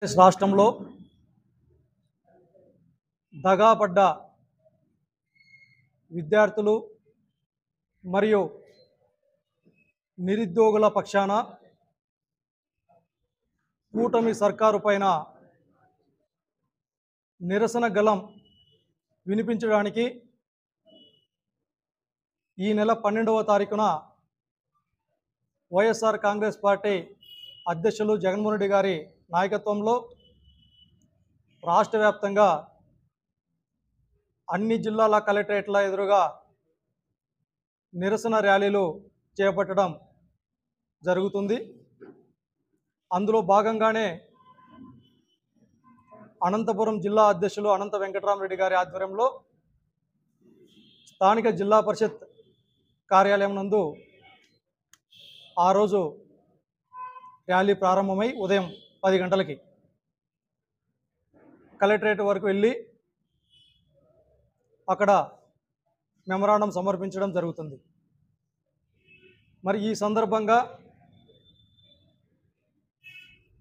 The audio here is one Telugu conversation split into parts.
రాష్ట్రంలో దగాపడ్డ విద్యార్థులు మరియు నిరుద్యోగుల పక్షాన కూటమి సర్కారు పైన నిరసన గళం వినిపించడానికి ఈ నెల 12వ తారీఖున వైఎస్ఆర్ కాంగ్రెస్ పార్టీ అధ్యక్షులు జగన్మోహన్ రెడ్డి గారి నాయకత్వంలో రాష్ట్ర వ్యాప్తంగా అన్ని జిల్లాల కలెక్టరేట్ల ఎదురుగా నిరసన ర్యాలీలు చేపట్టడం జరుగుతుంది. అందులో భాగంగానే అనంతపురం జిల్లా అధ్యక్షులు అనంత వెంకటరామరెడ్డి గారి ఆధ్వర్యంలో స్థానిక జిల్లా పరిషత్ కార్యాలయం నందు ఆ రోజు ర్యాలీ ప్రారంభమై ఉదయం 10 గంటలకి కలెక్టరేట్ వరకు వెళ్ళి అక్కడ మెమరాండం సమర్పించడం జరుగుతుంది. మరి ఈ సందర్భంగా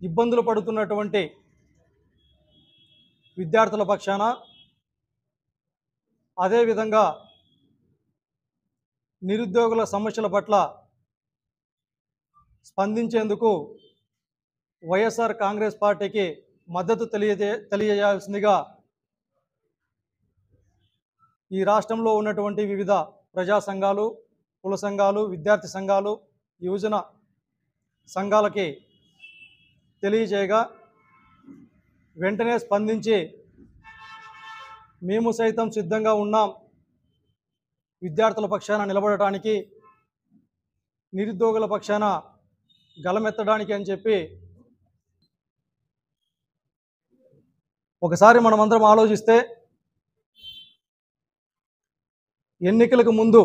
ఇబ్బందులు పడుతున్నటువంటి విద్యార్థుల పక్షాన అదేవిధంగా నిరుద్యోగుల సమస్యల పట్ల స్పందించేందుకు వైఎస్ఆర్ కాంగ్రెస్ పార్టీకి మద్దతు తెలియజేయాల్సిందిగా ఈ రాష్ట్రంలో ఉన్నటువంటి వివిధ ప్రజా సంఘాలు, కుల సంఘాలు, విద్యార్థి సంఘాలు, యువజన సంఘాలకి తెలియజేయగా వెంటనే స్పందించి మేము సైతం సిద్ధంగా ఉన్నాం విద్యార్థుల పక్షాన నిలబడటానికి, నిరుద్యోగుల పక్షాన గలమెత్తడానికి అని చెప్పి ఒకసారి మనమందరం ఆలోచిస్తే ఎన్నికలకు ముందు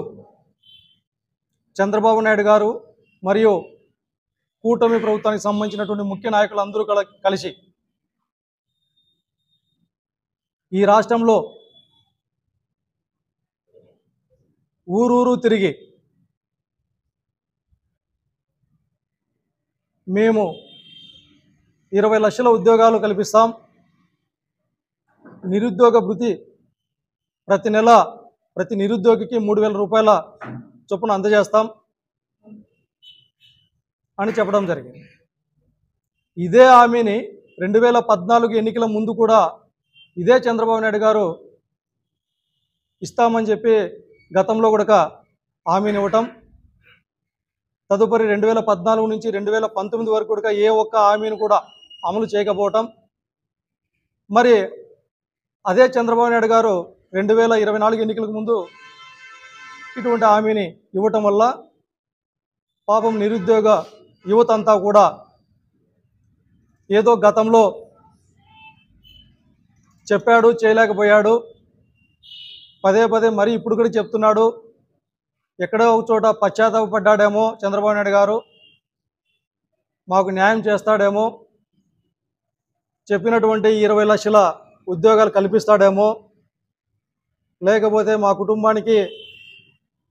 చంద్రబాబు నాయుడు గారు మరియు కూటమి ప్రభుత్వానికి సంబంధించినటువంటి ముఖ్య నాయకులు అందరూ కలిసి ఈ రాష్ట్రంలో ఊరూరు తిరిగి మేము 20 లక్షల ఉద్యోగాలు కల్పిస్తాం, నిరుద్యోగ భృతి ప్రతి నెల ప్రతి నిరుద్యోగికి 3,000 రూపాయల చొప్పున అందజేస్తాం అని చెప్పడం జరిగింది. ఇదే హామీని 2014 ఎన్నికల ముందు కూడా ఇదే చంద్రబాబు నాయుడు గారు ఇస్తామని చెప్పి గతంలో కూడా హామీని ఇవ్వటం, తదుపరి 2014 నుంచి 2019 వరకు కూడా ఏ ఒక్క హామీని కూడా అమలు చేయకపోవటం, మరి అదే చంద్రబాబు నాయుడు గారు 2024 ఎన్నికలకు ముందు ఇటువంటి హామీని ఇవ్వటం వల్ల పాపం నిరుద్యోగ యువత అంతా కూడా ఏదో గతంలో చెప్పాడు చేయలేకపోయాడు, పదే పదే మరి ఇప్పుడు కూడా చెప్తున్నాడు, ఎక్కడో ఒక చోట పశ్చాత్తాపడ్డాడేమో చంద్రబాబు నాయుడు గారు, మాకు న్యాయం చేస్తాడేమో, చెప్పినటువంటి 20 లక్షల ఉద్యోగాలు కల్పిస్తాడేమో, లేకపోతే మా కుటుంబానికి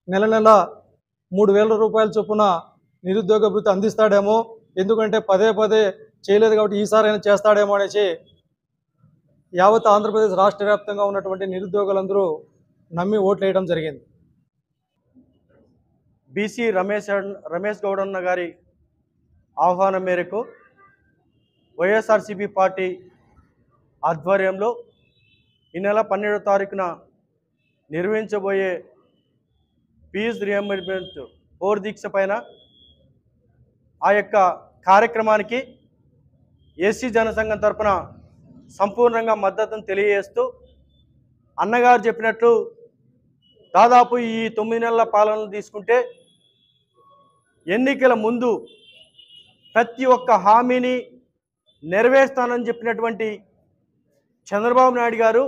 నెల నెల 3,000 రూపాయల చొప్పున నిరుద్యోగ భృతి అందిస్తాడేమో, ఎందుకంటే పదే పదే చేయలేదు కాబట్టి ఈసారైనా చేస్తాడేమో అనేసి యావత్ ఆంధ్రప్రదేశ్ రాష్ట్ర వ్యాప్తంగా ఉన్నటువంటి నిరుద్యోగులందరూ నమ్మి ఓట్లు వేయడం జరిగింది. బీసీ రమేష్ గౌడన్న గారి ఆహ్వానం మేరకు వైఎస్ఆర్సీపీ పార్టీ ఆధ్వర్యంలో ఈ నెల 12వ తారీఖున నిర్వహించబోయే ఫీజు రియంబర్స్మెంట్ 4 దీక్ష పైన ఆ యొక్క కార్యక్రమానికి ఎస్సీ జనసంఘం తరపున సంపూర్ణంగా మద్దతును తెలియజేస్తూ, అన్నగారు చెప్పినట్లు దాదాపు ఈ 9 నెలల పాలనలు తీసుకుంటే ఎన్నికల ముందు ప్రతి ఒక్క హామీని నెరవేర్స్తానని చెప్పినటువంటి చంద్రబాబు నాయుడు గారు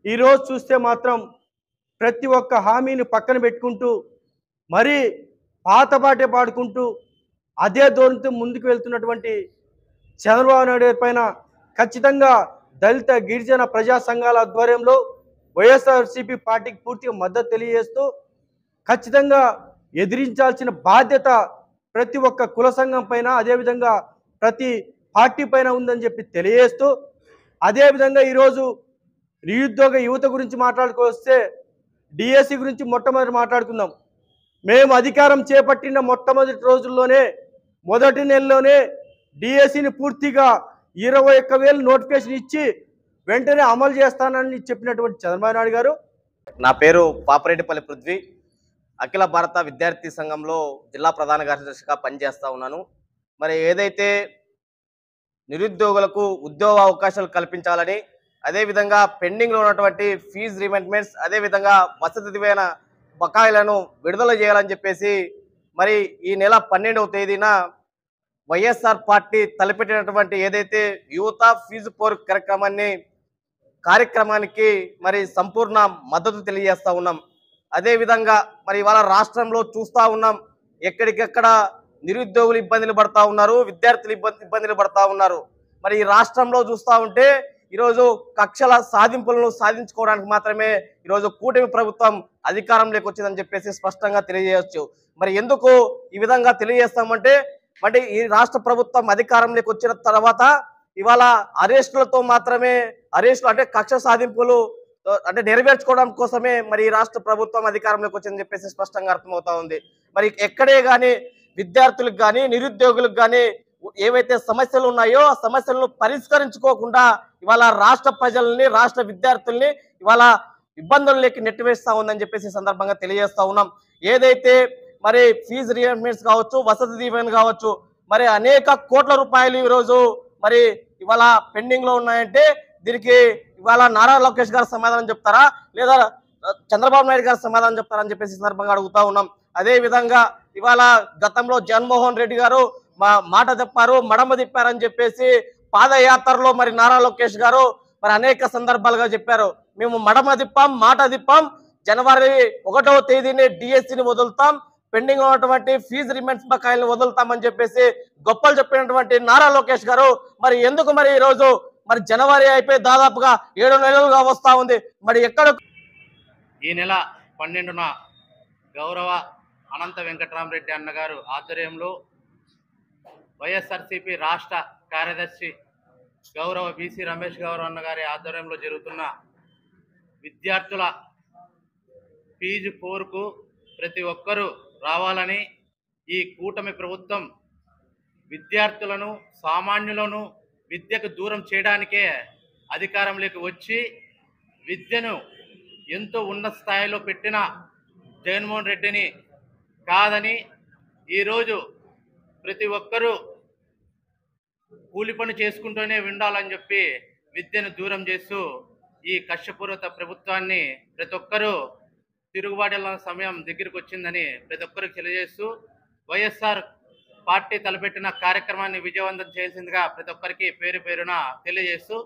ఈరోజు చూస్తే మాత్రం ప్రతి ఒక్క హామీని పక్కన పెట్టుకుంటూ మరీ పాతపాటే పాడుకుంటూ అదే ధోరణితో ముందుకు వెళ్తున్నటువంటి చంద్రబాబు నాయుడు పైన ఖచ్చితంగా దళిత గిరిజన ప్రజా సంఘాల ఆధ్వర్యంలో వైఎస్ఆర్సీపీ పార్టీకి పూర్తిగా మద్దతు తెలియజేస్తూ ఖచ్చితంగా ఎదిరించాల్సిన బాధ్యత ప్రతి ఒక్క కుల సంఘం పైన, అదేవిధంగా ప్రతి పార్టీ పైన ఉందని చెప్పి తెలియజేస్తూ, అదేవిధంగా ఈరోజు నిరుద్యోగ యువత గురించి మాట్లాడుకొస్తే డిఎస్సి గురించి మొట్టమొదటి మాట్లాడుకుందాం. మేము అధికారం చేపట్టిన మొట్టమొదటి రోజుల్లోనే, మొదటి నెలలోనే డిఎస్సిని పూర్తిగా 21,000 నోటిఫికేషన్ ఇచ్చి వెంటనే అమలు చేస్తానని చెప్పినటువంటి చంద్రబాబు నాయుడు గారు. నా పేరు పాపరెడ్డిపల్లి పృథ్వీ. అఖిల భారత విద్యార్థి సంఘంలో జిల్లా ప్రధాన కార్యదర్శిగా పనిచేస్తూ ఉన్నాను. మరి ఏదైతే నిరుద్యోగులకు ఉద్యోగ అవకాశాలు కల్పించాలని, అదేవిధంగా పెండింగ్లో ఉన్నటువంటి ఫీజు రిమెంట్మెంట్స్, అదేవిధంగా వసతి దీవెన బకాయిలను విడుదల చేయాలని చెప్పేసి మరి ఈ నెల 12వ తేదీన వైఎస్ఆర్ పార్టీ తలపెట్టినటువంటి ఏదైతే యువత ఫీజు పోరు కార్యక్రమానికి మరి సంపూర్ణ మద్దతు తెలియజేస్తూ ఉన్నాం. అదేవిధంగా మరి ఇవాళ రాష్ట్రంలో చూస్తూ ఉన్నాం, ఎక్కడికెక్కడ నిరుద్యోగులు ఇబ్బందులు పడతా ఉన్నారు, విద్యార్థులు ఇబ్బందులు పడతా ఉన్నారు. మరి ఈ రాష్ట్రంలో చూస్తూ ఉంటే ఈరోజు కక్షల సాధింపులను సాధించుకోవడానికి మాత్రమే ఈరోజు కూటమి ప్రభుత్వం అధికారంలోకి వచ్చిందని చెప్పేసి స్పష్టంగా తెలియజేయవచ్చు. మరి ఎందుకు ఈ విధంగా తెలియజేస్తామంటే, మరి ఈ రాష్ట్ర ప్రభుత్వం అధికారంలోకి వచ్చిన తర్వాత ఇవాళ అరెస్టులతో మాత్రమే, అరెస్టులు అంటే కక్ష సాధింపులు అంటే నెరవేర్చుకోవడం కోసమే మరి ఈ రాష్ట్ర ప్రభుత్వం అధికారంలోకి వచ్చిందని చెప్పేసి స్పష్టంగా అర్థమవుతా ఉంది. మరి ఎక్కడే కానీ విద్యార్థులకు కానీ నిరుద్యోగులకు కానీ ఏవైతే సమస్యలు ఉన్నాయో ఆ సమస్యలను పరిష్కరించుకోకుండా ఇవాళ రాష్ట్ర ప్రజల్ని, రాష్ట్ర విద్యార్థుల్ని ఇవాళ ఇబ్బందుల్లోకి నెట్టివేస్తా ఉందని చెప్పేసి సందర్భంగా తెలియజేస్తా ఉన్నాం. ఏదైతే మరి ఫీజు రియంబర్స్మెంట్స్ కావచ్చు, వసతి దీవెన కావచ్చు, మరి అనేక కోట్ల రూపాయలు ఈరోజు మరి ఇవాళ పెండింగ్ లో ఉన్నాయంటే దీనికి ఇవాళ నారా లోకేష్ గారు సమాధానం చెప్తారా, లేదా చంద్రబాబు నాయుడు గారు సమాధానం చెప్తారని చెప్పేసి సందర్భంగా అడుగుతా ఉన్నాం. అదే విధంగా ఇవాళ గతంలో జగన్మోహన్ రెడ్డి గారు మాట తిప్పారు, మడమ తిప్పారని చెప్పేసి పాదయాత్రలో మరి నారా లోకేష్ గారు మరి అనేక సందర్భాలుగా చెప్పారు. మేము మడమ తిప్పాం, మాట తిప్పాం, జనవరి 1వ తేదీని డిఎస్సిని వదులుతాం, పెండింగ్ ఉన్నటువంటి ఫీజు రిమెంట్స్ బకాయిలను వదులుతామని చెప్పేసి గొప్పలు చెప్పినటువంటి నారా లోకేష్ గారు మరి ఎందుకు మరి ఈరోజు మరి జనవరి అయిపోయి దాదాపుగా 7 నెలలుగా వస్తా ఉంది, మరి ఎక్కడ ఈ నెల 12న గౌరవ అనంత వెంకటరామరెడ్డి అన్నగారు ఆధ్వర్యంలో వైఎస్ఆర్సీపీ రాష్ట్ర కార్యదర్శి గౌరవ బీసీ రమేష్ గౌరవ అన్నగారి ఆధ్వర్యంలో జరుగుతున్న విద్యార్థుల ఫీజు పోరుకు ప్రతి ఒక్కరూ రావాలని, ఈ కూటమి ప్రభుత్వం విద్యార్థులను, సామాన్యులను విద్యకు దూరం చేయడానికే అధికారంలోకి వచ్చి విద్యను ఎంతో ఉన్నత స్థాయిలో పెట్టిన జగన్మోహన్ రెడ్డిని కాదని ఈరోజు ప్రతి ఒక్కరూ కూలి పని చేసుకుంటూనే ఉండాలని చెప్పి విద్యను దూరం చేస్తూ ఈ కష్టపూరిత ప్రభుత్వాన్ని ప్రతి ఒక్కరూ తిరుగుబాటుల సమయం దగ్గరికి వచ్చిందని ప్రతి ఒక్కరికి తెలియజేస్తూ వైఎస్ఆర్ పార్టీ తలపెట్టిన కార్యక్రమాన్ని విజయవంతం చేసిందిగా ప్రతి ఒక్కరికి పేరు పేరున తెలియజేస్తూ